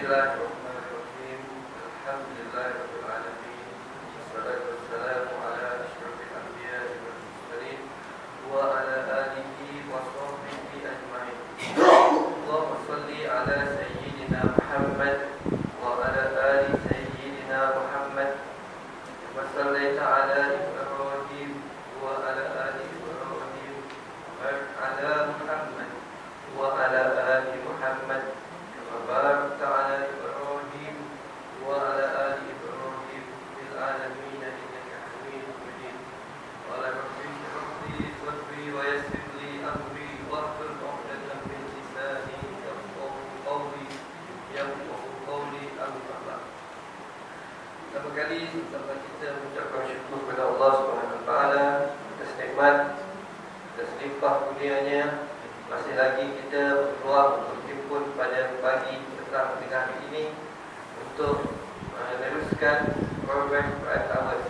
Bismillahirrahmanirrahim. Alhamdulillahirabbil alamin. Wassalatu wassalamu ala asyrofil anbiya'i wal mursalin wa ala alihi wa sahbihi ajma'in. Allahumma shalli ala sayyidina Muhammad wa ala ali sayyidina Muhammad. Wa shallaita ala Ibrahim wa ala ali Ibrahim wa ala Muhammad wa ala ali Muhammad. وبارك على إبراهيم وعلى آل إبراهيم في العالمين إنك حميد مجيد. قال رب اشرح لي صدري ويسر لي أمري واحلل عقدة من لساني يفقهوا قولي أما بعد. Pertama kali sama kita mengucapkan syukur kepada Allah Subhanahu Wa Taala atas nikmat, atas limpah kurnianya. Masih lagi kita berpeluang untuk berhimpun pada pagi petang tengah hari ini untuk meneruskan program Quran Towers.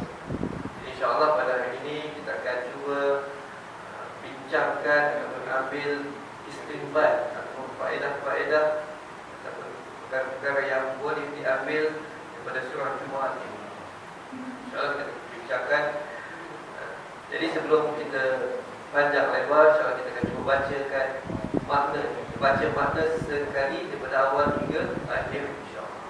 InsyaAllah pada hari ini kita akan cuba bincangkan dan mengambil istinbat atau faedah-faedah atau perkara-perkara yang boleh diambil daripada surah Jumaat ini. InsyaAllah kita bincangkan. Jadi sebelum kita panjang lebar, insyaAllah kita akan cuba bacakan makna, baca makna sekali daripada awal hingga akhir insyaAllah.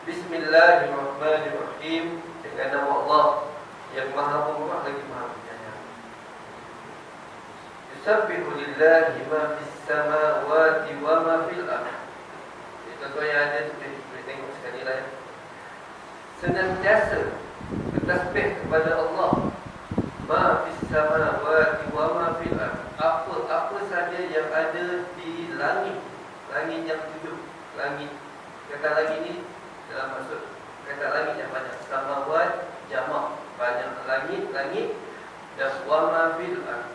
Bismillahirrahmanirrahim. Dengan nama Allah yang maha pemurah lagi maha penyayang. Yusabbihu lillahi ma fis samawati wa ma fil ardh. Tuan-tuan yang ada boleh tengok sekali lah ya. Senantiasa bertasbih kepada Allah, ma fis samawati wa ma fil ardh. Apa saja yang ada di langit, langit yang tujuh, langit. Kata langit ni dalam maksud kata langit yang banyak. Samawat jamak, banyak langit dan wa ma fil ardh.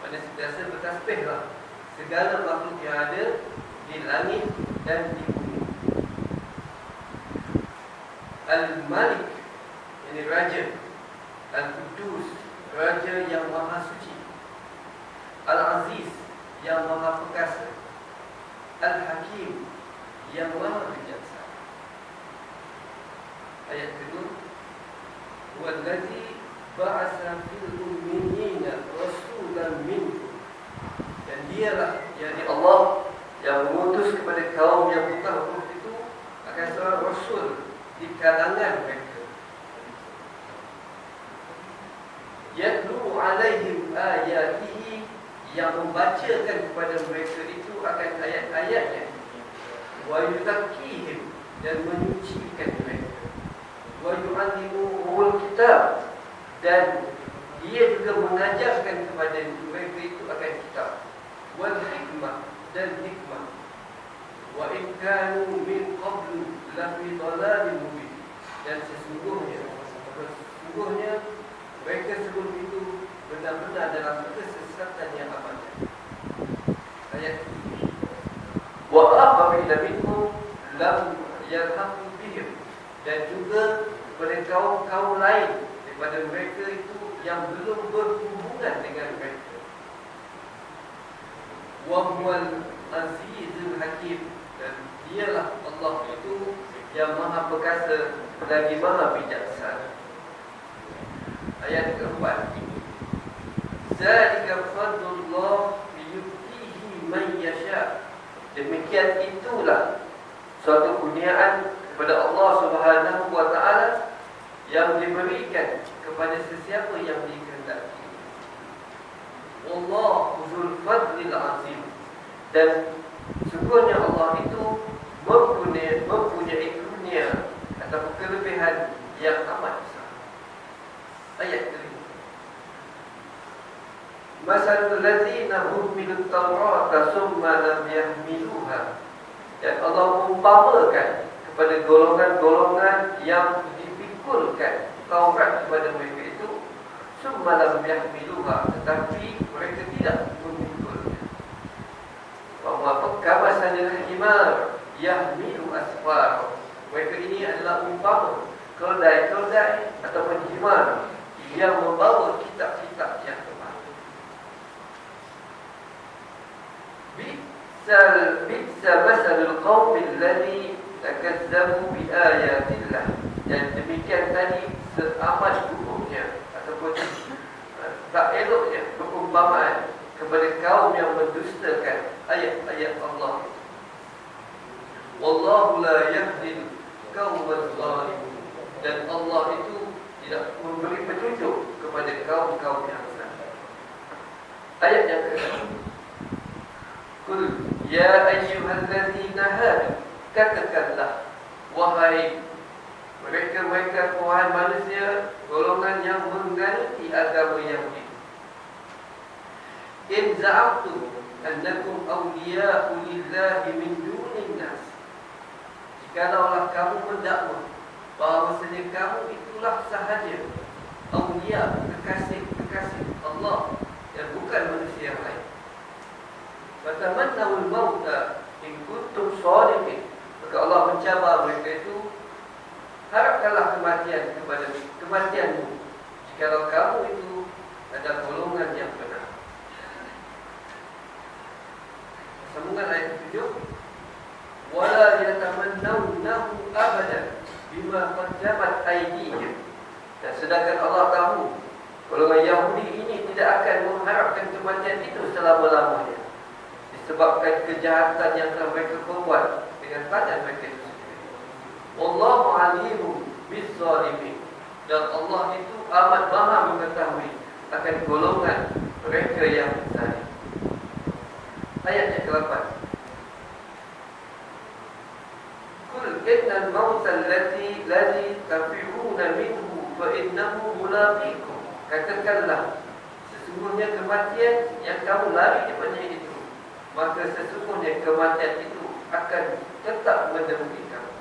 Maksudnya sentiasa bertasbihlah segala makhluk yang ada di langit dan di bumi. Al-Malik, ini raja. Al-Qudus, raja yang maha suci. Al-Aziz, yang maha perkasa. Al-Hakim, yang maha bijaksana. Ayat kedua, wallazi ba'asa fil ummiyina rasulan minhum. Dan dialah, yakni Allah, yang mengutus kepada kaum yang buta huruf itu akan seorang rasul di kalangan mereka. Yatlu alaihim ayatihi, yang membacakan kepada mereka itu akan ayat-ayatnya. Wa yuzakkihim, dan menyucikan mereka. Wa yu'allimuhumul kitab, dan dia juga mengajarkan kepada mereka itu akan kitab. Wal hikmah, dan hikmah. Wa in kanu min qablu lafi dhalalin mubin, dan sesungguhnya mereka sebelum itu benar-benar dalam kesesatan yang amat. Ayat wa aqbila minhum lam yalhaqu bihim, dan juga kepada kaum lain daripada mereka itu yang belum berhubungan dengan mereka. Wa huwal azizul hakim, dan dialah Allah itu yang maha perkasa lagi maha bijaksana. Ayat keempat, zalika fadlullah yu'tihi man yasha. Demikian itulah suatu kurniaan kepada Allah Subhanahu wa taala yang diberikan kepada sesiapa yang dikehendaki. Wallahu dzul fadlil azim, dan sungguhnya Allah itu mempunyai kurnia atau kelebihan yang amat besar. Ayat kelima, masalul ladzina humilut tawrata summa lam yahmiluha. Dan Allah mengumpamakan kepada golongan-golongan yang dipikulkan Taurat kepada mereka itu, summa lam yahmiluha, tetapi mereka tidak memikulnya. Bahwa kamasalil himar yahmilu asfar. Mereka ini adalah umpama keldai ataupun himar yang membawa kitab-kitab yang terbang. Bi'sa masalul qaumil ladzi takazzabu bi ayatillah. Dan demikian tadi seamat buruknya ataupun tak eloknya perumpamaan kepada kaum yang mendustakan ayat-ayat Allah. Wallahu la yahdil qaumadz zalimin. Dan Allah itu tidak memberi petunjuk kepada kaum-kaum yang zalim. Ayat yang ke-6. Qul ya ayyuhallazina hadu, katakanlah wahai mereka-mereka wahai manusia golongan yang mengganti agama Yahudi. In za'amtum annakum awliya'u lillahi min dunin nas. Jikalau kamu mendakwa bahawasanya kamu itulah sahaja awliya, kekasih Allah dan bukan manusia yang lain. Fatamannawul mauta in kuntum shadiqin. Maka Allah mencabar mereka itu, harapkanlah kematianmu jikalau kamu itu adalah golongan yang benar. Sambungan ayat 7. Wala yatamannawnahu abadan bima qaddamat aydihim. Dan sedangkan Allah tahu golongan Yahudi ini tidak akan mengharapkan kematian itu selama-lamanya, disebabkan kejahatan yang telah mereka perbuat dengan tangan mereka itu sendiri. Wallahu alimun bizzalimin. Dan Allah itu amat maha mengetahui akan golongan mereka yang zalim. Ayat yang ke-8. Qul innal mauta alladzi tafiruna minhu fa innahu mulaqikum. Katakanlah sesungguhnya kematian yang kamu lari daripadanya itu, maka sesungguhnya kematian itu akan tetap menemui kamu.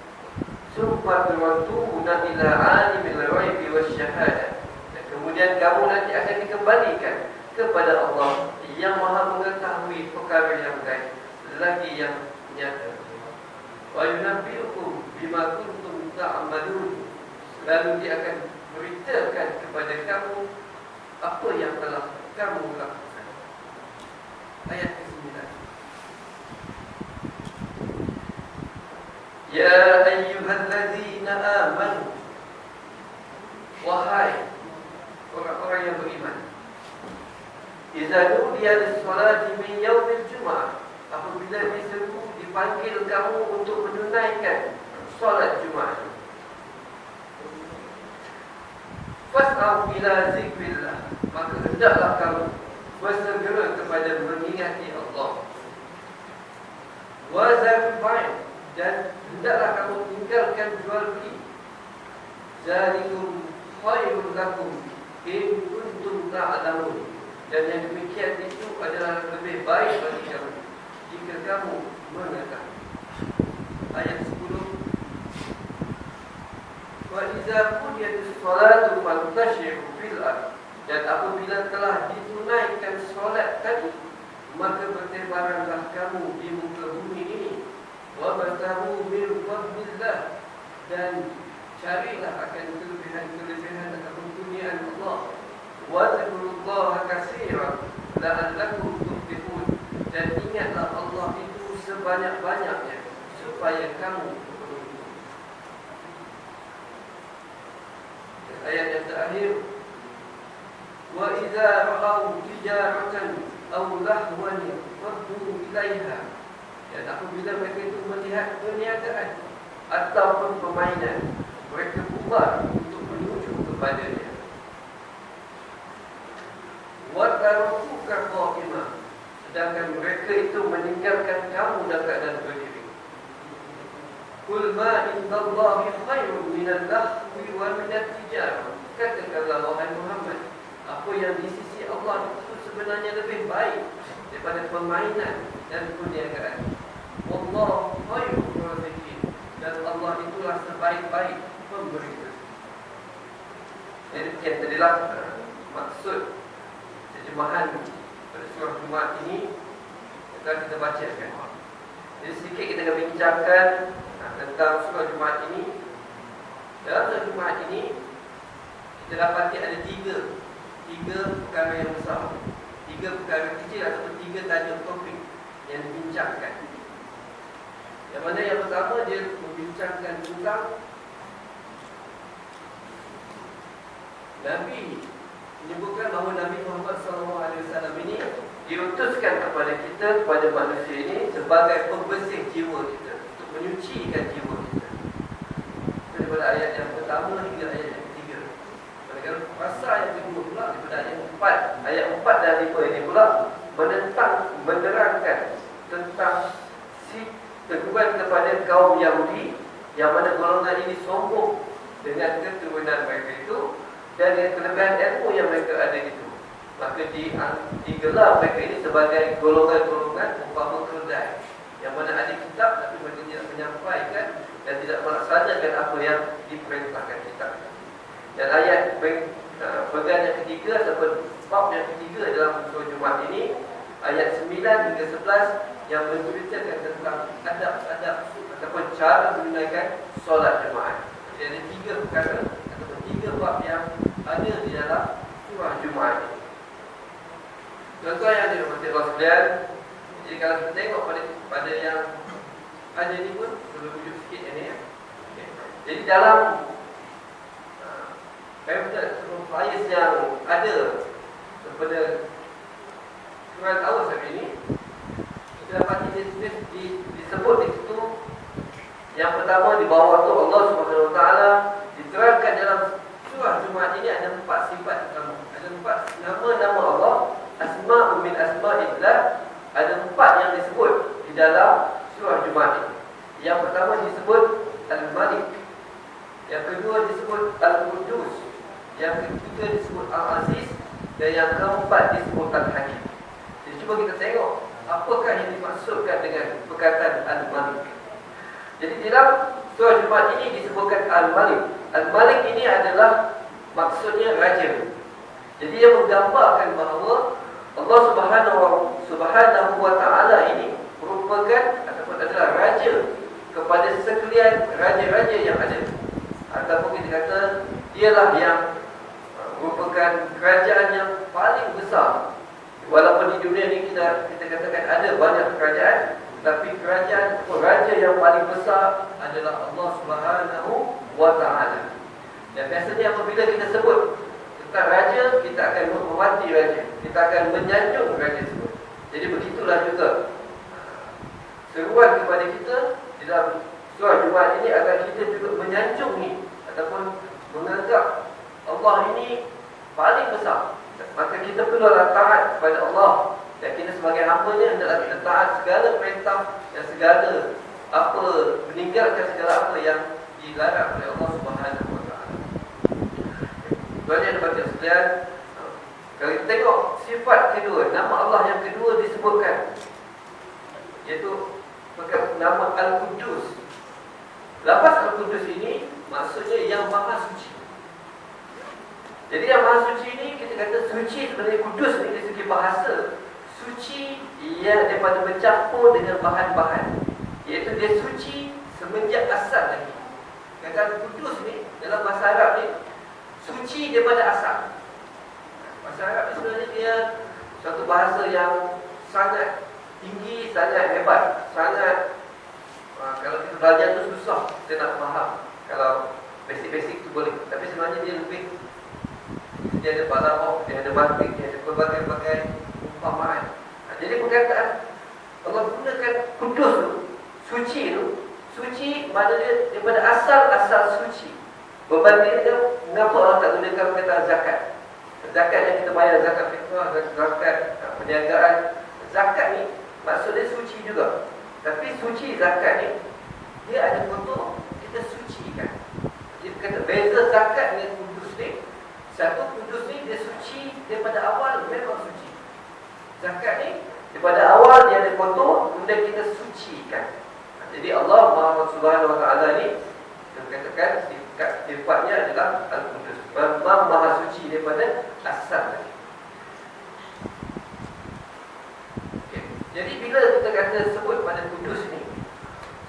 Summa turaduna ila alimil ghaibi wasyahadah. Dan kemudian kamu nanti akan dikembalikan kepada Allah yang maha mengetahui perkara yang gaib lagi yang nyata. Wa yunabbiukum bima kuntum ta'malun. Lalu dia akan beritakan kepada kamu apa yang telah kamu lakukan. Ayat ke-9. Ya ayyuhallazina amanu, wahai orang-orang yang beriman, idza nudiya lis-salati min yaumil jumu'ah, apabila diseru dipanggil kamu untuk menunaikan solat Jumaat, fas'au ila zikrillah, maka hendaklah kamu bersegera kepada mengingati Allah. Wa zarul bai', dan hendaklah kamu tinggalkan jual beli. Zalikum khairun lakum in kuntum ta'lamun. Dan yang demikian itu adalah lebih baik bagi kamu jika kamu mengetahui. Ayat 10. Wa idza qudiyatis salatu fantashiru fil ardh. Dan apabila telah ditunaikan solat tadi, maka bertebaranlah kamu di muka bumi ini. Wa batahu min fadlillah, dan carilah akan kelebihan atau kemuliaan Allah. Wa dzkurullaha katsiran la'allakum tuflihun. Dan ingatlah Allah itu sebanyak-banyaknya supaya kamu beruntung. Ayat yang terakhir. Wa idza ra'aw tijaratan aw lahwan faddu ilaiha. Dan apabila mereka itu melihat perniagaan ataupun permainan, mereka bubar untuk menuju kepadanya. Wa tarukuka qa'imah, sedangkan mereka itu meninggalkan kamu dalam keadaan berdiri. Qul ma indallahi khairun minal lahwi wa minat tijarah. Katakanlah wahai Muhammad, apa yang di sisi Allah itu sebenarnya lebih baik daripada permainan dan perniagaan. Wallahu khairur raziqin, dan Allah itulah sebaik-baik pemberi rezeki. Jadi tadilah maksud terjemahan pada surah Jumaat ini yang kita bacakan. Jadi sedikit kita akan bincangkan tentang surah Jumaat ini. Dalam surah Jumaat ini kita dapati ada tiga perkara yang besar, tiga perkara kecil ataupun tiga tajuk topik yang dibincangkan. Yang mana yang pertama dia membincangkan tentang Nabi, menyebutkan bahawa Nabi Muhammad SAW ini diutuskan kepada kita, kepada manusia ini sebagai pembersih jiwa kita, untuk menyucikan jiwa kita. Daripada ayat yang pertama hingga ayat yang ketiga. Kalau pasal yang kedua pula daripada ayat 4, ayat 4 dan 5 ini pula menerangkan tentang teguran kepada kaum Yahudi, yang mana golongan ini sombong dengan keturunan mereka itu dan dengan kelebihan ilmu yang mereka ada itu. Maka digelar mereka ini sebagai golongan-golongan umpama keledai, yang mana ada kitab tapi mereka tidak menyampaikan dan tidak melaksanakan apa yang diperintahkan kitab. Dan ayat pegang yang ketiga ataupun bab yang ketiga dalam surah Jumaat ini, ayat 9 hingga 11, yang menceritakan tentang adab-adab ataupun cara menunaikan solat Jumaat. Jadi ada 3 perkara ataupun 3 bab yang ada di dalam surah Jumaat ini. Contoh yang dirahmati Allah sekalian, jadi kalau kita tengok pada yang ada ni pun perlu rujuk sikit yang ni ya. Okay. Jadi dalam pamphlet flyers yang ada daripada Surat Taus hari ini, kita dapat disebut di situ. Yang pertama di bawah tu Allah Subhanahu Wa Taala diterangkan dalam surah Jumaat ini ada 4 sifat utama. Ada 4 nama-nama Allah, asma'u min asma'illah. Ada 4 yang disebut di dalam surah Jumaat ini. Yang pertama disebut Al-Malik, yang kedua disebut Al-Qudus, yang ketiga disebut Al-Aziz, dan yang keempat disebut Al-Hakim. Jadi cuba kita tengok apakah yang dimaksudkan dengan perkataan Al-Malik. Jadi dalam surah Jumaat ini disebutkan Al-Malik. Al-Malik ini adalah maksudnya raja. Jadi ia menggambarkan bahawa Allah Subhanahu Wa Taala ini merupakan ataupun adalah raja kepada sekalian raja-raja yang ada. Ataupun kita kata dialah yang merupakan kerajaan yang paling besar. Walaupun di dunia ini kita katakan ada banyak kerajaan, tapi kerajaan atau raja yang paling besar adalah Allah Subhanahu Wa Taala. Dan biasanya apabila kita sebut tentang raja, kita akan menghormati raja, kita akan menyanjung raja tersebut. Jadi begitulah juga seruan kepada kita di dalam surah Jumaat ini, agar kita juga menyanjung ni ataupun menganggap Allah ini paling besar. Maka kita perlulah taat kepada Allah, dan kita sebagai hamba-Nya hendaklah kita taat segala perintah dan segala apa, meninggalkan segala apa yang dilarang oleh Allah Subhanahu Wa Taala. Tuan-tuan dan puan-puan sekalian, kalau kita tengok sifat kedua, nama Allah yang kedua disebutkan, iaitu nama Al-Qudus. Lafaz Al-Qudus ini maksudnya yang maha suci. Jadi yang maha suci ini, kita kata suci sebenarnya, kudus ni dari segi bahasa, suci ia daripada bercampur dengan bahan-bahan, iaitu dia suci semenjak asal lagi. Kata kudus ni dalam bahasa Arab ni suci daripada asal. Bahasa Arab ni sebenarnya dia suatu bahasa yang sangat tinggi, sangat hebat, sangat kalau kita belajar tu susah kita nak faham. Kalau basic-basic tu boleh, tapi sebenarnya dia lebih, dia ada balagha, dia ada mantik, dia ada pelbagai-bagai umpamaan. Jadi perkataan Allah gunakan kudus tu, suci tu, suci maknanya daripada asal suci. Berbanding dengan mengapa Allah tak gunakan perkataan zakat. Zakat yang kita bayar, zakat fitrah, zakat perniagaan. Zakat ni maksudnya suci juga. Tapi suci zakat ni, dia ada bentuk kita sucikan. Jadi kata beza zakat dengan kudus ni, satu kudus ni dia suci daripada awal, memang suci. Zakat ni daripada awal dia ada kotor, kemudian kita sucikan. Jadi Allah Subhanahu Wa Taala ni, kita katakan sifatnya adalah Al-Qudus, memang maha suci daripada asal. Okay. Jadi bila kita kata sebut pada kudus ni,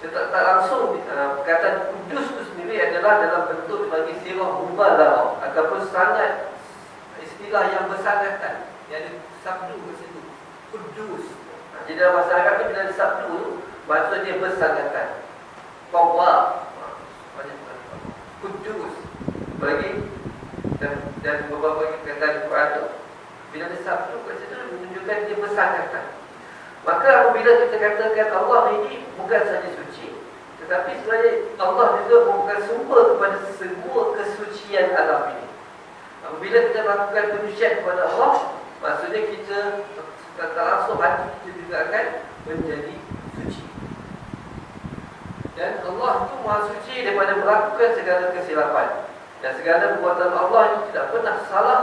tak langsung perkataan kudus itu sendiri adalah dalam bentuk bagi sirah mubalarah ataupun sangat, istilah yang bersangatan, yang ada sabdu ke situ, kudus. Jadi dalam bahasa Arab ni bila ada sabtu, maksud dia bersanggatan. Qawwa. Banyak kudus. Apalagi dan beberapa kata di Quran tu, bila ada sabtu kat situ menunjukkan dia bersanggatan. Maka apabila kita katakan Allah ini bukan saja suci, tetapi sebenarnya Allah juga merupakan sumber kepada semua kesucian alam ini. Apabila kita melakukan penyucian kepada Allah, maksudnya kita tak langsung hati kita juga akan menjadi suci. Dan Allah itu maha suci daripada melakukan segala kesilapan. Dan segala perbuatan Allah ini tidak pernah salah.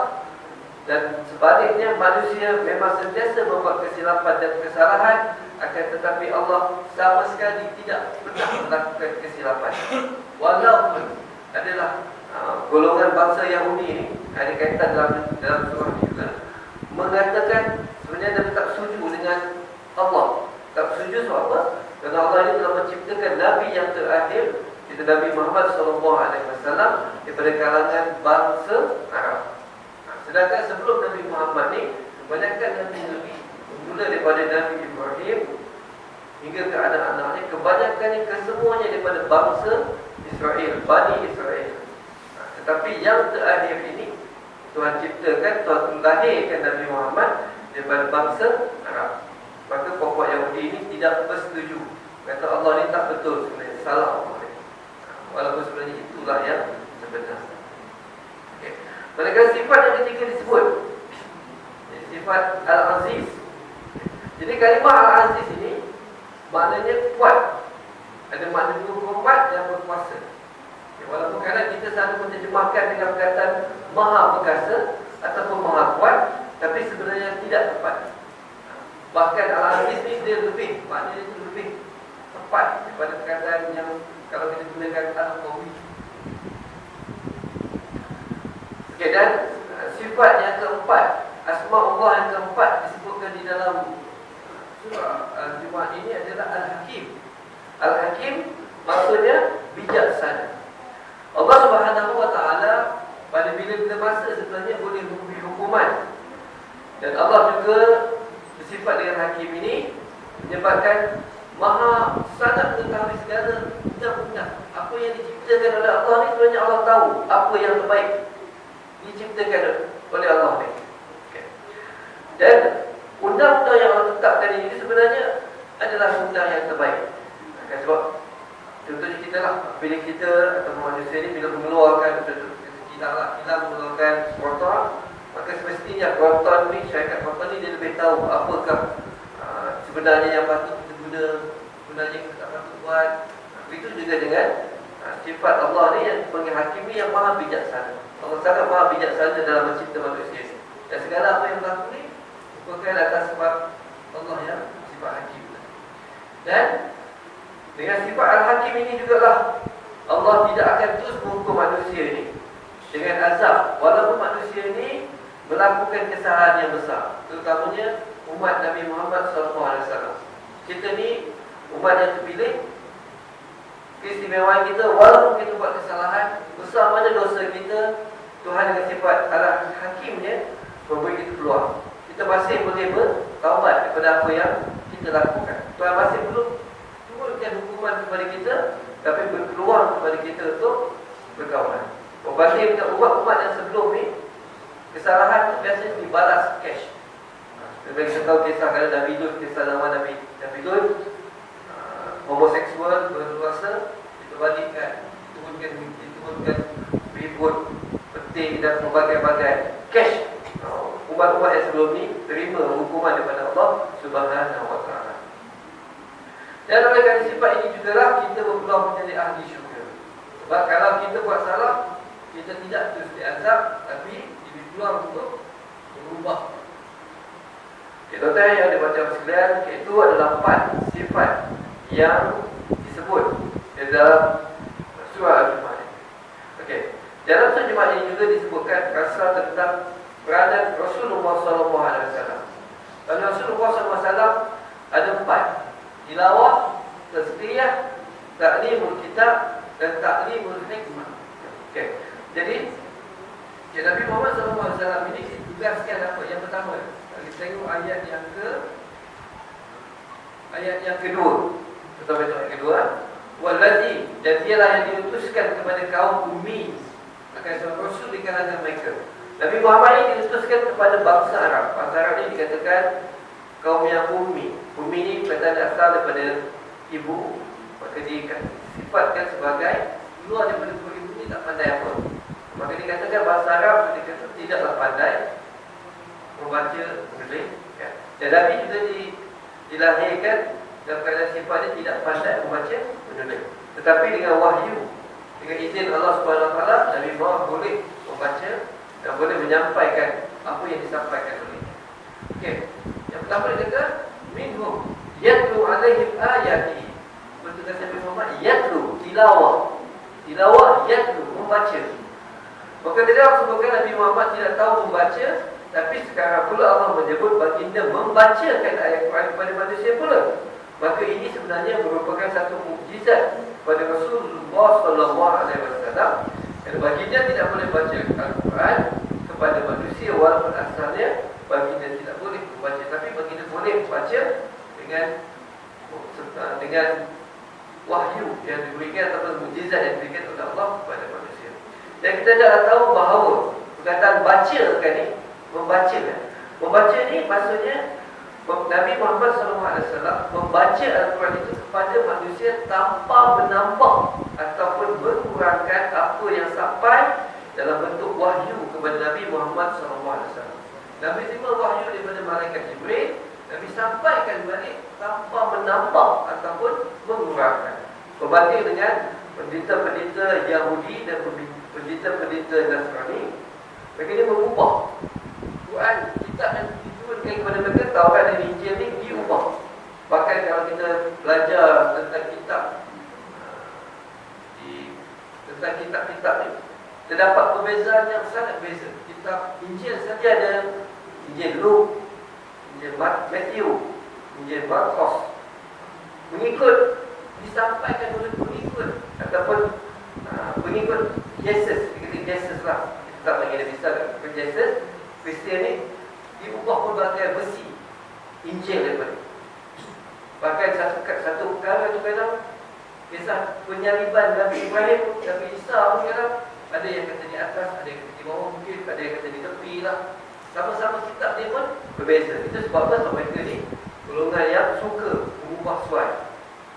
Dan sebaliknya manusia memang sentiasa membuat kesilapan dan kesalahan, akan tetapi Allah sama sekali tidak pernah melakukan kesilapan. Walaupun adalah golongan bangsa Yahudi ini, ada kaitan dalam surah ini juga, mengatakan sebenarnya dia tak setuju dengan Allah. Tak setuju sebab apa? Kerana Allah ini telah menciptakan Nabi yang terakhir, itu Nabi Muhammad SAW, daripada kalangan bangsa Arab. Sedangkan sebelum Nabi Muhammad ni, kebanyakan Nabi-Nabi bermula daripada Nabi Ibrahim hingga ke anak-anaknya, kebanyakannya kesemuanya daripada bangsa Israel, Bani Israel. Tetapi yang terakhir ini Tuhan ciptakan, Tuhan lahirkan Nabi Muhammad daripada bangsa Arab. Maka pokok Yahudi ini tidak bersetuju, kata Allah ni tak betul sebenarnya, salah Allah ni. Walaupun sebenarnya itulah yang sebenar. Okay. Manakala sifat yang ketiga disebut, sifat Al-Aziz. Jadi kalimah Al-Aziz ini maknanya kuat. Ada makna berhormat dan berkuasa. Walaupun kadang kita selalu menerjemahkan dengan perkataan maha perkasa ataupun maha kuat, tapi sebenarnya tidak tepat. Bahkan Al-Aziz ni dia lebih, maknanya itu lebih tepat daripada perkataan yang kalau kita gunakan Al-Qawi. Okey, dan sifat yang keempat, asma Allah yang keempat disebutkan di dalam surah Al-Jumu'ah ini adalah Al-Hakim. Al-Hakim maksudnya bijaksana. Allah Subhanahu wa taala pada bila-bila masa sebenarnya boleh memberi hukuman. Dan Allah juga bersifat dengan hakim ini menyebabkan maha sangat mengetahui segala undang-undang. Apa yang diciptakan oleh Allah ni sebenarnya Allah tahu apa yang terbaik diciptakan oleh Allah ni. Okay. Dan undang-undang yang Allah tetapkan ini sebenarnya adalah undang yang terbaik. Sebab contohnya kita lah, bila kita atau manusia ni bila mengeluarkan kita mengeluarkan kotor, maka semestinya kotor ni, syarikat kotor ni dia lebih tahu apakah sebenarnya yang patut kita guna, sebenarnya kita tak patut buat. Begitu juga dengan sifat Allah ni yang panggil hakim ni yang maha bijaksana. Allah sangat maha bijaksana dalam mencipta manusia ni. Dan segala apa yang berlaku ni bukan atas sebab Allah yang sifat hakim. Dan dengan sifat Al-Hakim ini jugalah Allah tidak akan terus menghukum manusia ini dengan azab, walaupun manusia ini melakukan kesalahan yang besar, terutamanya umat Nabi Muhammad SAW. Kita ni umat yang terpilih, keistimewaan kita, walaupun kita buat kesalahan, besar mana dosa kita, Tuhan dengan sifat Al-Hakimnya memberi kita peluang. Kita masih boleh bertaubat daripada apa yang kita lakukan. Tuhan masih belum turunkan hukuman kepada kita, tapi berpeluang kepada kita untuk bertaubat. Berbanding dengan umat-umat yang sebelum ni, kesalahan itu biasanya dibalas cash. Sebenarnya kita tahu kisah kalau Nabi Lut, kisah zaman Nabi Lut, homoseksual berkuasa, diterbalikan, diturunkan ribut, peti dan berbagai-bagai cash. Umat-umat yang sebelum ni terima hukuman daripada Allah Subhanahu wa taala. Dan oleh kerana sifat ini jugalah kita berpeluang menjadi ahli syurga. Sebab kalau kita buat salah, kita tidak terus diazab, tapi diberi peluang untuk berubah. Okay, tuan-tuan yang dibaca sekalian, itu adalah 4 sifat yang disebut di dalam surah Al-Jumu'ah. Okey, dalam surah Al-Jumu'ah ini juga disebutkan pasal tentang peranan Rasulullah SAW. Dan Rasulullah SAW ada 4: tilawah, tazkiyah, ta'limul kitab dan ta'limul hikmah. Okey. Jadi Nabi Muhammad SAW ini ditugaskan apa? Yang pertama, kita tengok ayat yang ke ayat yang kedua. Kita baca ayat kedua. Wallazi, dan dialah yang diutuskan kepada kaum ummi, akan seorang rasul di kalangan mereka. Nabi Muhammad ini diutuskan kepada bangsa Arab. Bangsa Arab ini dikatakan kaum yang ummi. Ummi ini perkataan asal daripada ibu, maka disifatkan sebagai luar daripada ibu ini tak pandai apa. Maka dikatakan bangsa Arab dikatakan tidaklah pandai membaca menulis. Dan Nabi juga dilahirkan dalam keadaan sifatnya tidak pandai membaca menulis. Tetapi dengan wahyu, dengan izin Allah SWT, Nabi Muhammad boleh membaca dan boleh menyampaikan apa yang disampaikan olehnya. Okey. Yang pertama dia kata minhum yatlu alaihim ayati. Betul kata Nabi Muhammad, yatlu, tilawah. Tilawah, yatlu, membaca. Maka tidak sebutkan Nabi Muhammad tidak tahu membaca, tapi sekarang pula Allah menyebut baginda membacakan ayat Quran kepada manusia pula. Maka ini sebenarnya merupakan satu mukjizat pada Rasulullah SAW. Dan baginda tidak boleh baca Al-Quran kepada manusia walaupun asalnya baginda tidak boleh membaca, tapi baginda boleh membaca dengan wahyu yang diberikan ataupun mukjizat yang diberikan oleh Allah kepada manusia. Dan kita dah tahu bahawa perkataan baca kan ni, membaca kan. Membaca ni maksudnya Nabi Muhammad SAW membaca Al-Quran itu kepada manusia tanpa menambah ataupun mengurangkan apa yang sampai dalam bentuk wahyu kepada Nabi Muhammad SAW. Nabi terima wahyu daripada malaikat Jibril, Nabi sampaikan balik tanpa menambah ataupun mengurangkan. Berbanding dengan pendeta-pendeta Yahudi dan pendeta-pendeta Nasrani, mereka ini mengubah Quran, kitab yang diturunkan kepada mereka, Taurat dan Injil ni diubah. Bahkan kalau kita belajar tentang kitab-kitab ni, terdapat perbezaan yang sangat beza. Kitab Injil saja ada Injil Luke, Injil Matthew, Injil Markus, mengikut disampaikan oleh pengikut ataupun pengikut Yesus. Yesus lah, kita tak panggil dia bisa Yesus. Kristian ni diubah pelbagai besi Injil daripada. Bahkan satu perkara tu kadang kisah penyaliban Nabi Ibrahim, Nabi Isa pun kadang ada yang kata di atas, ada yang kata di bawah, mungkin ada yang kata di tepi lah. Sama-sama kitab dia pun berbeza. Itu sebab apa? Sebab mereka ni golongan yang suka mengubah suai,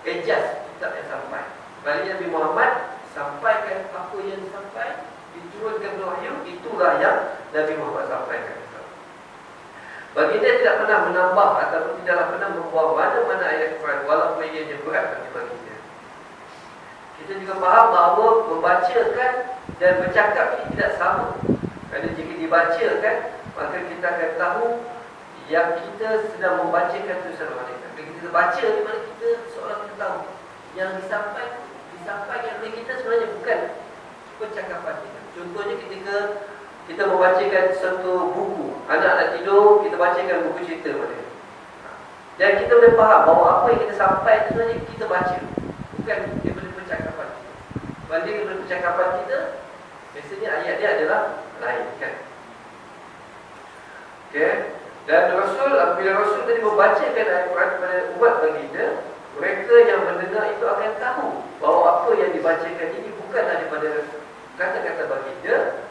adjust kitab yang sampai. Bagi Nabi Muhammad sampaikan apa yang sampai, diturunkan wahyu, itulah yang Nabi Muhammad sampaikan. Baginda tidak pernah menambah ataupun tidaklah pernah membuang mana-mana ayat Quran walaupun ianya berat bagi baginda. Kita juga faham bahawa membacakan dan bercakap ini tidak sama. Kerana jika dibacakan, maka kita akan tahu yang kita sedang membacakan tulisan malaikat. Bila kita baca, di mana kita seolah kita tahu yang disampaikan oleh kita sebenarnya bukan percakapan kita. Contohnya ketika kita membacakan satu buku, anak nak tidur, kita bacakan buku cerita pada dia. Dan kita boleh faham bahawa apa yang kita sampaikan sebenarnya kita baca, bukan daripada percakapan kita. Banding daripada percakapan kita, biasanya ayat dia adalah lain kan. Okay. Dan Rasul, apabila Rasul tadi membacakan ayat Quran kepada umat baginda, mereka yang mendengar itu akan tahu bahawa apa yang dibacakan ini bukanlah daripada kata-kata baginda,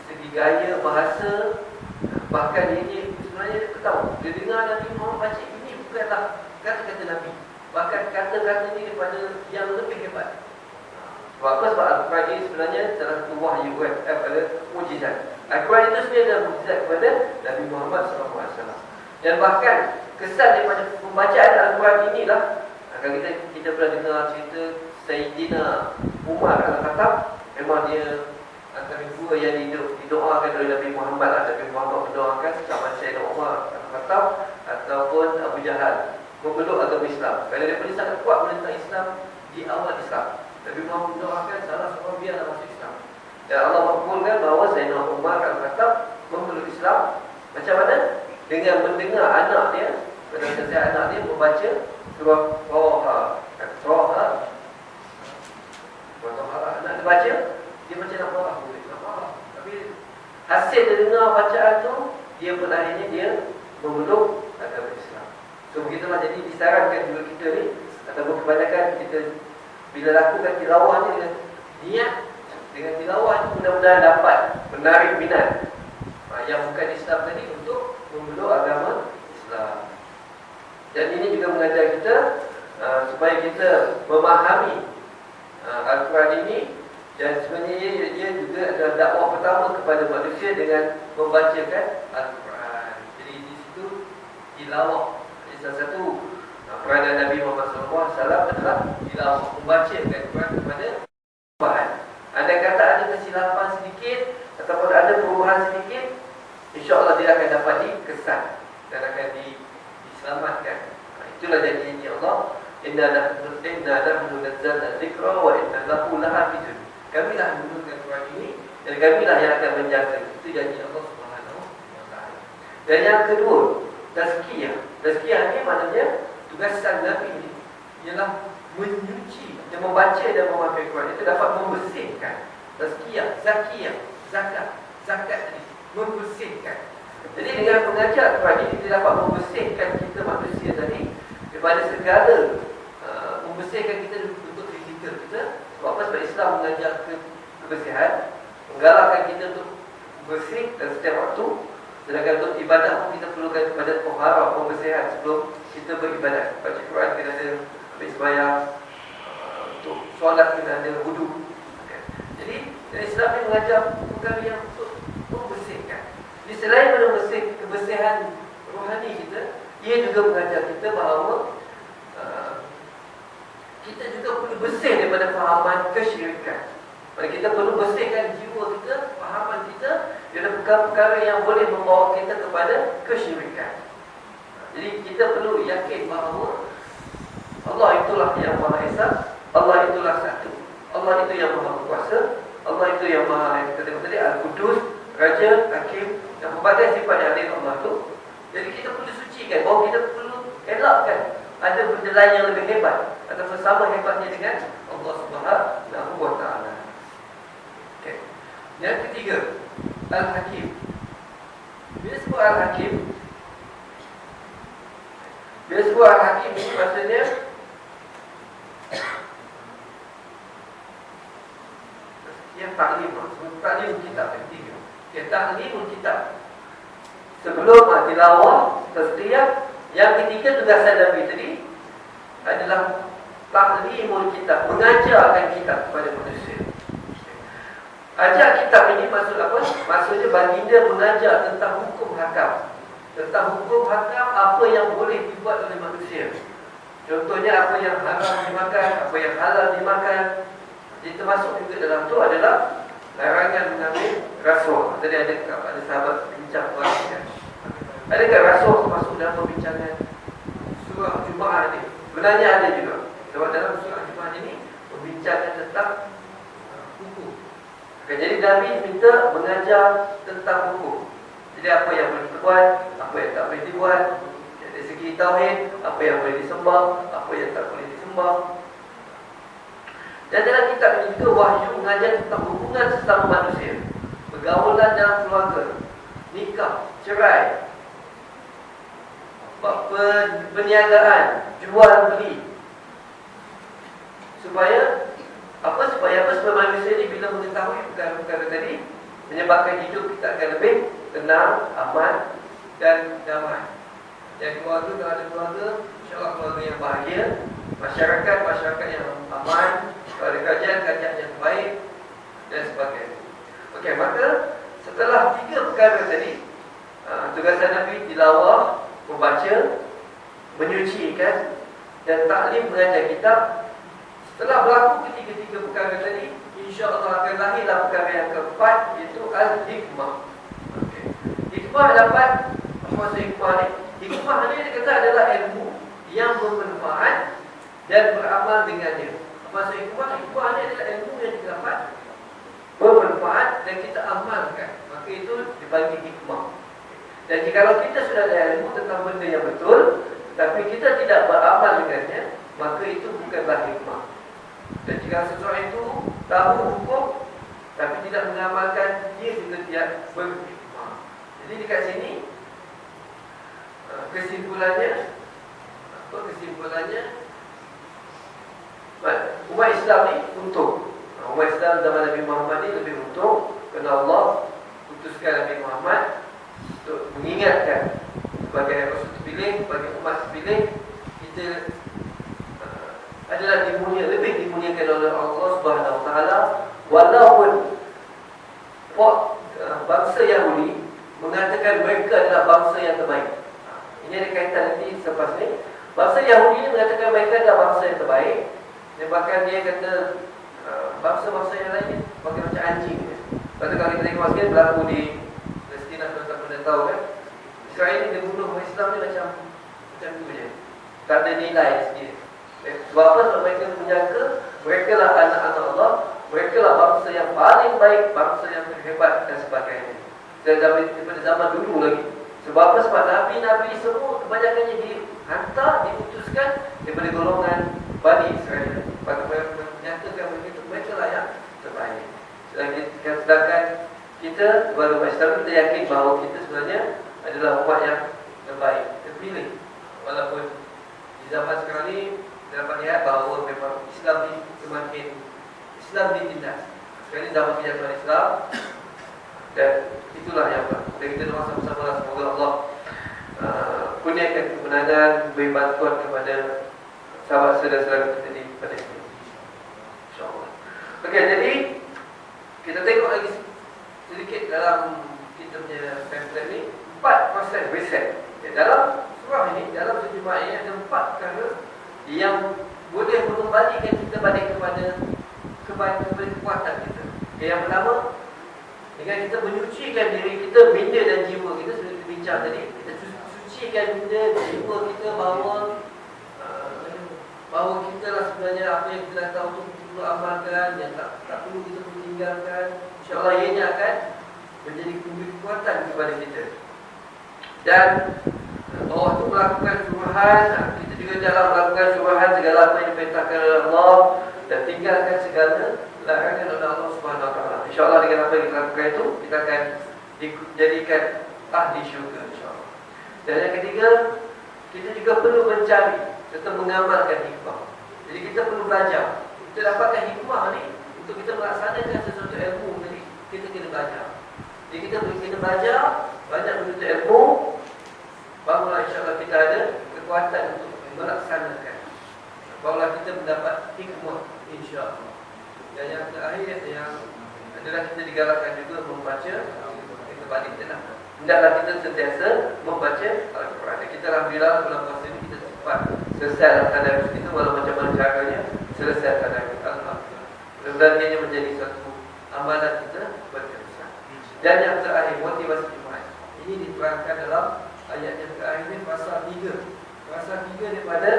segi gaya, bahasa, bahkan ini sebenarnya kita tahu, dia dengar Nabi Muhammad baca, ini bukanlah kata-kata Nabi, bahkan kata-kata ini daripada yang lebih hebat. Sebab apa? Sebab Al-Quran ini sebenarnya salah satu wahyu pada mujizat. Al-Quran itu sebenarnya adalah mujizat kepada Nabi Muhammad SAW. Dan bahkan kesan daripada pembacaan Al-Quran inilah, kalau kita pernah dengar cerita Sayyidina Umar Al-Khattab, memang dia antara dua yang didoakan oleh Nabi Muhammad. Nabi Muhammad mendoakan sama Sayyidina Umar Al-Khattab ataupun Abu Jahal memeluk agama Islam. Kerana dia sangat kuat menentang Islam di awal Islam. Nabi Muhammad mendoakan salah seorang biarlah masuk Islam. Dan Allah makbulkan bahawa Sayyidina Umar Al-Khattab memeluk Islam. Macam mana? Dengan mendengar anak dia, pada saya anak dia membaca surah Toha. Anak dia baca, dia macam nak marah. Tapi hasil dia dengar bacaan tu, dia pun akhirnya dia memeluk agama Islam. So begitulah, jadi disarankan juga kita ni, ataupun kebanyakan kita bila lakukan tilawah ni dengan niat, dengan tilawah ni mudah-mudahan dapat menarik minat yang bukan Islam tadi untuk memeluk agama Islam. Dan ini juga mengajar kita supaya kita memahami Al-Quran ini. Dan sebenarnya dia juga adalah dakwah pertama kepada manusia dengan membacakan Al-Quran. Jadi di situ tilawah. Jadi salah satu peranan Nabi Muhammad SAW adalah tilawah, membacakan Al-Quran kepada perubahan. Andai kata ada kesilapan sedikit ataupun ada perubahan sedikit, insya-Allah dia akan dapat dikesan dan akan diselamatkan. Itulah janji Allah, inna nahnu nazzalna dzikra wa inna lahu lahafizun. Kamilah menurunkan Quran ini dan kamilah yang akan menjaga. Itu janji Allah Subhanahu wa taala. Dan yang kedua, tazkiyah. Tazkiyah ini maknanya tugasan Nabi ini ialah menyuci dan membaca dan memakai Quran itu dapat membersihkan. Tazkiyah, zakiyah, zakat ini membersihkan. Jadi dengan mengajar Quran ini dia dapat membersihkan kita manusia tadi daripada segala membersihkan kita untuk fizikal kita. Sebab apa? Sebab Islam mengajar kebersihan, menggalakkan kita untuk bersih dan setiap waktu. Sedangkan untuk ibadah pun kita perlukan kepada taharah, pembersihan sebelum kita beribadah. Baca Quran kena ada, habis sembahyang, untuk solat kena ada wudu. Jadi Islam ni mengajar perkara yang untuk membersihkan. Jadi selain membersih kebersihan rohani kita, ia juga mengajar kita bahawa kita juga perlu bersih daripada fahaman kesyirikan. Maksudnya kita perlu bersihkan jiwa kita, fahaman kita daripada perkara-perkara yang boleh membawa kita kepada kesyirikan. Jadi kita perlu yakin bahawa Allah itulah yang Maha Esa, Allah itulah satu, Allah itu yang Maha Kuasa, Allah itu yang Maha, kita tengok tadi, Al-Qudus, Raja, Hakim, dan pelbagai sifat yang ada Allah itu. Jadi kita perlu sucikan bahawa kita perlu elakkan ada benda lain yang lebih hebat ataupun sama hebatnya dengan Allah Subhanahu wa taala. Okey. Yang ketiga, Al-Hakim. Bila sebut Al-Hakim, ini maksudnya yang taklim, taklim kitab ketiga. Taklimul kitab. Sebelum tilawah, tasdiyah, yang ketiga tugasan Nabi tadi adalah taklimul kitab, mengajarkan kitab kepada manusia. Ajar kitab ini maksud apa? Maksudnya baginda mengajar tentang hukum hakam. Tentang hukum hakam, apa yang boleh dibuat oleh manusia. Contohnya apa yang haram dimakan, apa yang halal dimakan. Jadi termasuk juga dalam tu adalah larangan mengambil rasuah. Tadi ada sahabat bincang kan. Adakah rasuah termasuk dalam perbincangan surah Jumaat ini? Sebenarnya ada juga. Sebab dalam surah Jumaat ini membincangkan tentang hukum. Jadi Nabi minta mengajar tentang hukum. Jadi apa yang boleh dibuat, apa yang tak boleh dibuat. Dari segi tauhid, apa yang boleh disembah, apa yang tak boleh disembah. Dan dalam kitab ini juga wahyu mengajar tentang hubungan sesama manusia, pergaulan dalam keluarga, nikah, cerai, perniagaan, jual beli. Supaya manusia ini bila mengetahui perkara-perkara tadi, menyebabkan hidup kita akan lebih tenang, aman dan damai. Dan keluarga, kalau ada keluarga, insya-Allah keluarga yang bahagia, masyarakat yang aman, kalau ada kerajaan yang baik dan sebagainya. Okey, maka setelah tiga perkara tadi, tugasan Nabi tilawah, membaca, menyucikan dan taklim mengajar kitab. Setelah berlaku ketiga-tiga perkara tadi, insya-Allah akan lahirlah perkara yang keempat, iaitu al-hikmah. Okey. Hikmah dapat apa maksud hikmah ni? Hikmah ni dia kata adalah ilmu yang bermanfaat dan beramal dengannya. Apa maksud hikmah? Hikmah ni adalah ilmu yang kita dapat bermanfaat dan kita amalkan. Maka itu dipanggil hikmah. Dan jika kita sudah ada ilmu tentang benda yang betul, tapi kita tidak beramal dengannya, maka itu bukanlah hikmah. Dan jika seseorang itu tahu hukum tapi tidak mengamalkan, dia juga tidak berhikmah. Jadi dekat sini kesimpulannya, Apa kesimpulannya? Umat Islam ni untung. Umat Islam zaman Nabi Muhammad ni lebih untung kerana Allah putuskan Nabi Muhammad untuk mengingatkan sebagai Rasul terpilih, sebagai umat terpilih, kita adalah lebih dimuliakan oleh Allah Subhanahu Wa Taala, walaupun bangsa Yahudi mengatakan mereka adalah bangsa yang terbaik. Ini ada kaitan nanti selepas ni. Bangsa Yahudi ni mengatakan mereka adalah bangsa yang terbaik, dan bahkan dia kata bangsa-bangsa yang lain pakai macam anjing. Lepas tu kalau kita tengok sikit berlaku di Palestin, tuan-tuan dah tahu kan, Israel ni dia bunuh orang Islam ni macam tu je, tak ada nilai sikit. Sebab apa? Sebab mereka menyangka mereka lah anak-anak Allah, mereka lah bangsa yang paling baik, bangsa yang terhebat dan sebagainya. Daripada zaman dulu lagi. Sebab apa? Sebab Nabi-Nabi semua kebanyakannya dihantar, diutuskan daripada golongan Bani Israel. Mereka menyatakan mereka lah yang terbaik. Sedangkan kita, sebagai umat Islam, kita yakin bahawa kita sebenarnya adalah umat yang terbaik, terpilih. Walaupun di zaman sekarang ni kita dapat lihat bahawa memang Islam ni semakin ditindas. Sekarang ni zaman kejayaan Islam, dan itulah yang kita doa sama-sama, semoga Allah kurniakan kemenangan, beri bantuan kepada sahabat saudara-saudara kita di Palestin, insya-Allah. Okey, jadi kita tengok lagi sedikit dalam kita punya pamphlet ni, 4 proses riset. Dalam surah ini, dalam terjemahan ini ada 4 perkara yang boleh mengembalikan kita balik kepada kekuatan kita. Yang pertama, dengan kita menyucikan diri kita, minda dan jiwa kita, seperti kita bincang tadi, kita sucikan minda, jiwa kita bahawa kita lah sebenarnya apa yang kita dah tahu tu kita perlu amalkan, yang tak perlu kita perlu tinggalkan. InsyaAllah ianya akan menjadi kekuatan kepada kita. Dan Allah tu melakukan suruhan, kita juga dalam melakukan suruhan segala apa yang diperintahkan oleh Allah, dan tinggalkan segala larangan oleh Allah Subhanahu Wa Taala. InsyaAllah dengan apa yang kita lakukan itu, kita akan dijadikan ahli syurga, insyaAllah. Dan yang ketiga, kita juga perlu mencari serta mengamalkan hikmah. Jadi kita perlu belajar. Kita dapatkan hikmah ni untuk kita melaksanakan sesuatu ilmu tadi, kita kena belajar. Jadi kita kena belajar, banyak menuntut ilmu, barulah insyaAllah kita ada kekuatan untuk melaksanakan. Barulah kita mendapat hikmah, insyaAllah. Dan yang terakhir yang adalah kita digalakkan juga membaca, kita balik je lah. Hendaklah kita sentiasa membaca Al-Quran. Kita alhamdulillah dalam puasa ini kita sempat selesai tadarus kita, walau macam mana caranya selesai tadarus. Alhamdulillah. Mudah-mudahan ianya menjadi satu amalan kita berterusan. Dan yang terakhir, motivasi Jumaat. Ini diterangkan dalam ayat yang terakhir ini, pasal 3. Pasal 3 daripada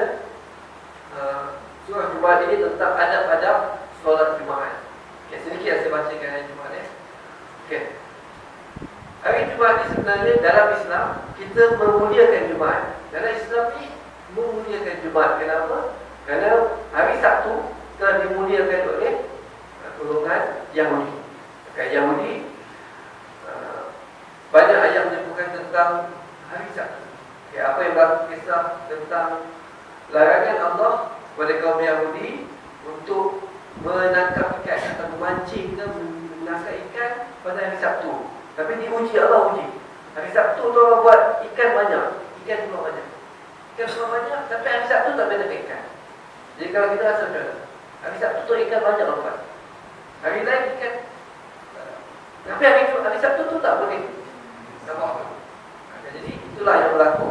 surah Jumaat ini tentang adab-adab solat Jumaat. Okay, sedikit saya bacakan ayat Jumaat ya. Okay. Hari Jumaat ini sebenarnya dalam Islam kita memuliakan Jumaat. Dalam Islam ni memuliakan Jumaat. Kenapa? Kerana hari Sabtu telah dimuliakan oleh golongan Yahudi. Yahudi banyak ayat menyebutkan tentang hari Sabtu. Okay, apa yang berlaku kisah tentang larangan Allah kepada kaum Yahudi untuk menangkap ikan atau memancing ke menangkap ikan pada hari Sabtu. Tapi diuji, Allah uji. Hari Sabtu tu orang buat ikan banyak, ikan keluar banyak, tapi hari Sabtu tak boleh dapat ikan. Jadi kalau kita rasa macam mana? Hari Sabtu tu ikan banyak dapat, hari lain ikan, tapi hari Sabtu tu tak boleh dapat apa. Jadi itulah yang berlaku.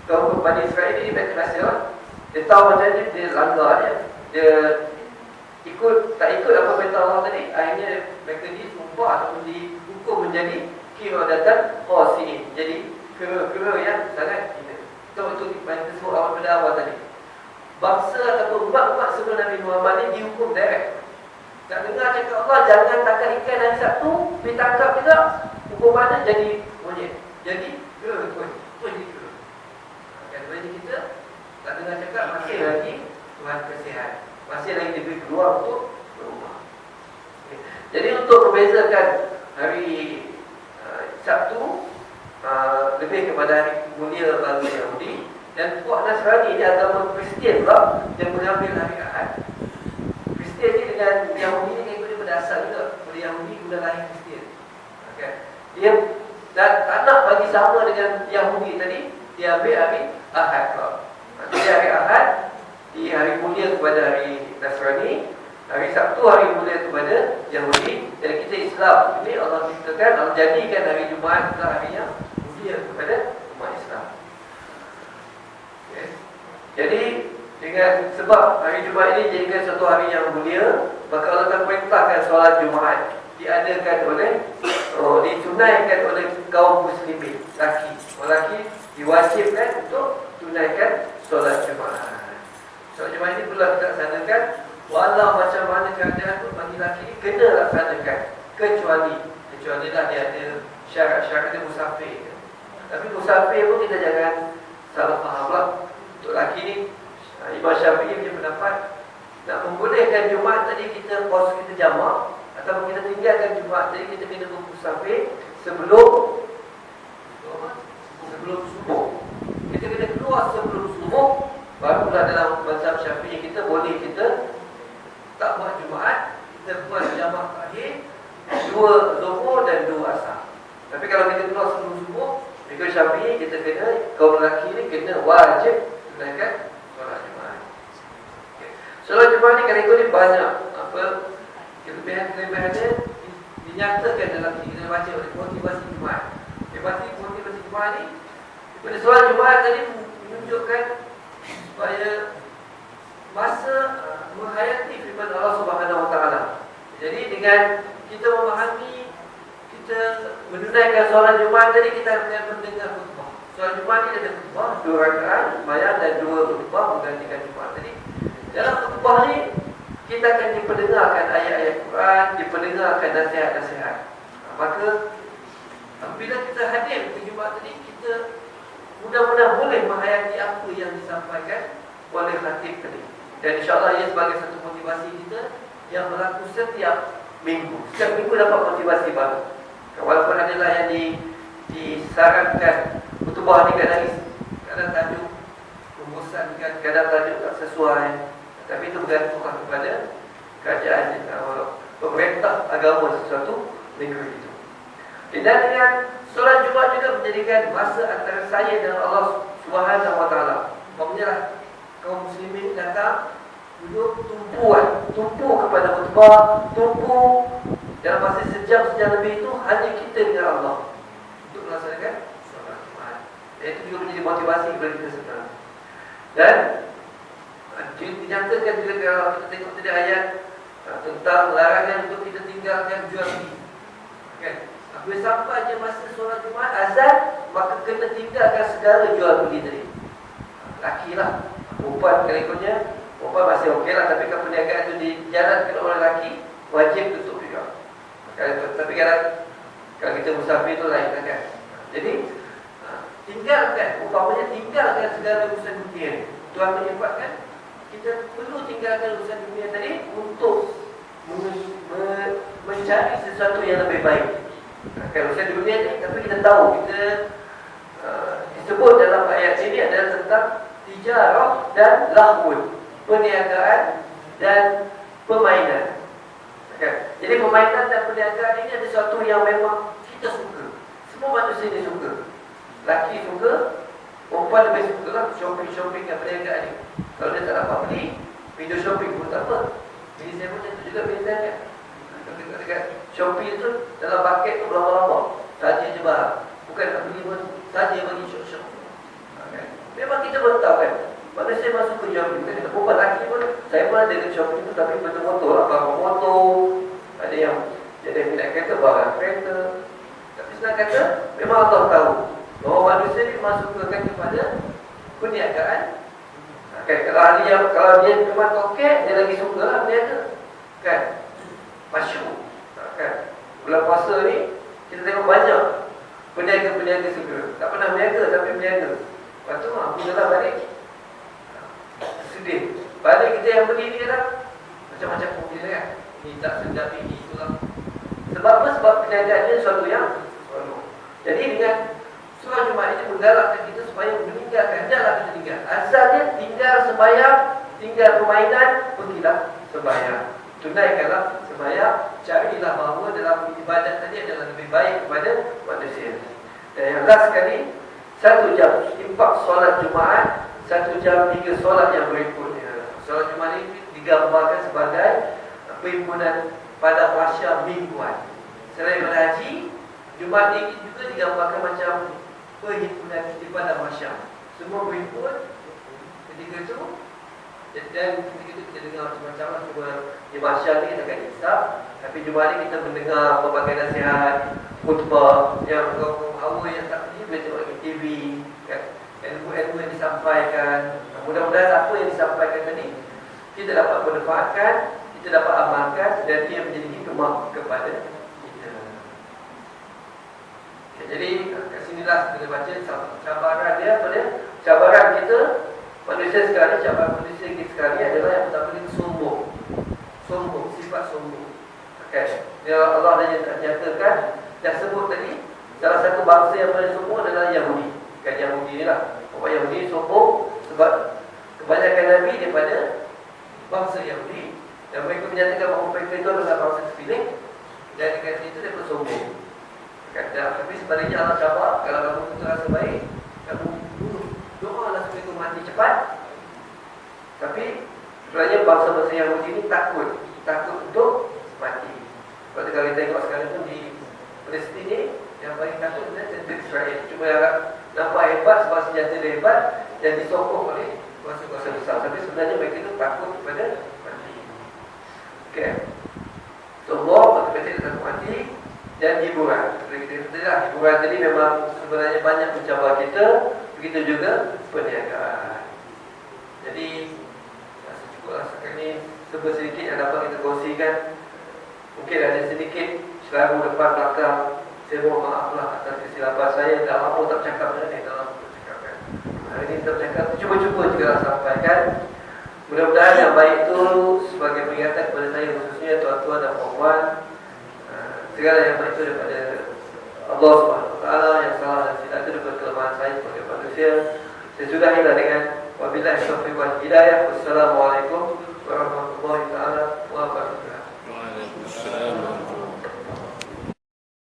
Kaum Bani Israel ini baik nasihat, dia tahu macam ni, dia langgar dia tak ikut apa perintah Allah tadi. Akhirnya mereka disumpah ataupun dihukum menjadi qiradatan khasi'in, jadi kera-kera yang sangat hina. Itu kita sebut awal pada awal tadi. Bangsa ataupun umat-umat sebelum Nabi Muhammad ni dihukum direct. Tak dengar cakap Allah jangan tangkap ikan hari Sabtu, pergi tangkap juga, hukumannya jadi monyet, jadi kera pun jadi kera. Kan bagi kita tak dengar cakap, masih lagi Tuhan kasihan, masih lagi diberi peluang untuk berubah. Jadi untuk membezakan hari Sabtu lebih kepada hari mulia bagi Yahudi, dan Dan puak Nasrani ni agama Kristian pula yang mengambil hari Ahad. Kristian ni dengan Yahudi ni ikut daripada asal juga. Pada Yahudi guna lahir Kristian. Okay. Dia tak nak bagi sama dengan Yahudi tadi, dia ambil hari Ahad pula. Jadi hari Ahad di hari mulia kepada hari Nasrani, hari Sabtu hari mulia kepada Yahudi. Dan kita Islam ini Allah ciptakan, Allah jadikan hari Jumaat adalah hari yang mulia kepada umat Islam. Okay. Jadi dengan sebab hari Jumaat ini jadikan satu hari yang mulia, maka Allah akan perintahkan solat Jumaat diadakan oleh ditunaikan oleh kaum muslimin laki. Lelaki diwajibkan untuk tunaikan solat Jumaat. Solat Jumaat ini perlu kita laksanakan walau macam mana keadaan pun bagi lelaki ini kena laksanakan, kecuali lah dia ada syarat-syarat dia musafir. Tapi musafir pun kita jangan salah faham lah. Untuk lelaki ni Imam Syafi'i punya pendapat nak membolehkan Jumaat tadi kita pos kita jamak ataupun kita tinggalkan Jumaat tadi kita kena bermusafir sebelum subuh. Kita kena keluar sebelum subuh, barulah dalam mazhab Syafi'i kita boleh kita tak buat Jumaat, kita buat jamak terakhir 2 Zuhur dan 2 Asar. Tapi kalau kita keluar sebelum subuh, ikut Syafi'i kita kena, kaum lelaki ni kena wajib tunaikan solat Jumaat. Okay. Solat Jumaat ni kalau ikut ni banyak apa kelebihan-kelebihannya dinyatakan dalam kita baca oleh motivasi Jumaat. Motivasi Jumaat ni pada solat Jumaat tadi menunjukkan supaya masa menghayati firman Allah Subhanahu Wa Taala. Jadi dengan kita memahami, kita menunaikan solat Jumaat tadi, kita akan mendengar khutbah. Solat Jumaat ni ada khutbah 2 rakaat sembahyang dan 2 khutbah menggantikan Jumaat tadi. Dalam khutbah ni kita akan diperdengarkan ayat-ayat Quran, diperdengarkan nasihat-nasihat. Maka bila kita hadir ke Jumaat tadi, kita mudah-mudahan boleh menghayati apa yang disampaikan oleh khatib tadi. Dan insyaAllah ia sebagai satu motivasi kita yang berlaku setiap minggu. Setiap minggu dapat motivasi baru. Walaupun adalah yang disarankan khutbah ni kadang tajuk membosankan, kadang tajuk tak sesuai. Tapi itu bergantung kepada kerajaan pemerintah agama sesuatu negeri itu. Dan dengan solat Jumaat juga menjadikan masa antara saya dan Allah Subhanahu Wa Taala. Maksudnya kaum muslimin datang duduk tumpu kepada khutbah, tumpu dalam masa sejam lebih itu hanya kita dengan Allah untuk melaksanakan solat Jumaat. Dan itu juga menjadi motivasi kepada kita sekarang. Dan dinyatakan juga kalau kita tengok tadi ayat tentang larangan untuk kita tinggalkan jual beli. Kan? Apabila sampainya masa solat Jumaat azan, maka kena tinggalkan segala jual beli tadi. Laki lah, perempuan kalau ikutnya, perempuan masih okey lah. Tapi kalau perniagaan itu dijalankan oleh laki, wajib tutup juga. Tapi kalau kita musafir itu lain kan. Jadi tinggalkan, umpamanya tinggalkan segala urusan dunia ni. Tuhan menyebabkan kita perlu tinggalkan urusan dunia tadi untuk mencari sesuatu yang lebih baik. Kan urusan dunia ni, tapi kita tahu kita disebut dalam ayat ini adalah tentang tijarah dan lahwun, perniagaan dan permainan. Okay. Jadi permainan dan perniagaan ini ada sesuatu yang memang kita suka. Semua manusia ni suka. Laki suka, perempuan lebih suka lah shopping dan perniagaan ni. Kalau dia tak dapat beli, window shopping pun tak apa. Jadi saya pun itu juga biasanya. Dekat Shopee tu dalam paket tu berapa-lama saja je barang. Bukan nak beli pun saja bagi shop-shop. Okay. Memang kita pun tahu kan, manusia masuk ke Shopee. Kita perempuan lelaki pun, saya pun ada dekat Shopee tu, tapi betul-betul lah barang motor. Ada yang jadi minat kereta, barang kereta. Tapi senang kata, memang Allah tahu bahawa manusia ni masukkan kepada perniagaan. Okay. Kalau dia memang tokek, dia lagi suka lah berniaga. Kan? Masyur. Kan? Bulan puasa ni kita tengok banyak peniaga-peniaga segera. Tak pernah berniaga tapi berniaga. Lepas tu alhamdulillah balik sedih. Balik kita yang beli ni kan macam-macam komplain kan. Ni tak sedap ini itulah. Sebab apa? Sebab perniagaan ni sesuatu yang selalu. Jadi dengan Surah Jumaat ini menggalakkan kita supaya meninggalkan, janganlah kita tinggal. Asalnya tinggal sembahyang, tinggal permainan, pergilah sembahyang. Tunaikanlah sembahyang, carilah bahawa dalam ibadat tadi adalah lebih baik kepada manusia. Dan yang last sekali, 1 jam impak solat Jumaat, 1 jam 3 solat yang berikutnya. Solat Jumaat ini digambarkan sebagai perhimpunan pada pasca mingguan. Selain berhaji, Jumaat ini juga digambarkan macam perhimpunan ibadah masyarakat. Semua berhimpun ketika itu. Dan ketika itu kita dengar macam-macam. Cuma di masyarakat ni kita akan hisap. Tapi Jumaat ni kita mendengar pelbagai nasihat, khutbah yang awal yang tak pergi boleh tengok di TV kan? Ilmu-ilmu yang disampaikan. Mudah-mudahan apa yang disampaikan tadi kita dapat manfaatkan, kita dapat amalkan, dan ia menjadi hikmah kepada kita. Jadi kat sinilah kita baca cabaran dia apa dia? Cabaran kita manusia sekarang ni, cabaran manusia kita sekarang ni adalah yang pertama ni sombong. Sombong, sifat sombong. Okay. Dia Allah dah nyatakan, dah sebut tadi, salah satu bangsa yang paling sombong adalah Yahudi. Kan Yahudi ni lah. Orang Yahudi sombong sebab kebanyakan Nabi daripada bangsa Yahudi, dan mereka menyatakan bahawa mereka itu adalah bangsa terpilih, dan dengan itu mereka sombong. Tapi sebaliknya Allah cabar, kalau kamu terasa baik, kamu doalah supaya kamu mati cepat. Tapi sebenarnya bangsa-bangsa Yahudi ini takut untuk mati. Kalau kita tengok sekarang pun di Palestin ni, yang paling takut adalah tentera Israel. Cuma yang nampak hebat sebab senjata dia hebat dan disokong oleh kuasa-kuasa besar. Tapi sebenarnya mereka itu takut kepada mati. Okay. Sombong, betul-betul takut mati. Dan hiburan. Seperti kita katalah, hiburan tadi memang sebenarnya banyak mencabar kita. Begitu juga perniagaan. Jadi cukuplah sekarang ni sedikit yang dapat kita kongsikan. Mungkin ada sedikit selalu depan belakang. Saya mohon maaflah atas kesilapan saya. Dah lama tak cakap ni, dah lama tak cakap kan. Hari ini tak cakap, cuba-cuba juga sampaikan. Mudah-mudahan yang baik itu sebagai peringatan kepada saya, khususnya tuan-tuan dan puan-puan, segala yang baik itu daripada Allah SWT. Yang salah dan silap itu daripada kelemahan saya sebagai manusia. Saya sudahilah dengan wabillahi taufiq wal hidayah. Wassalamualaikum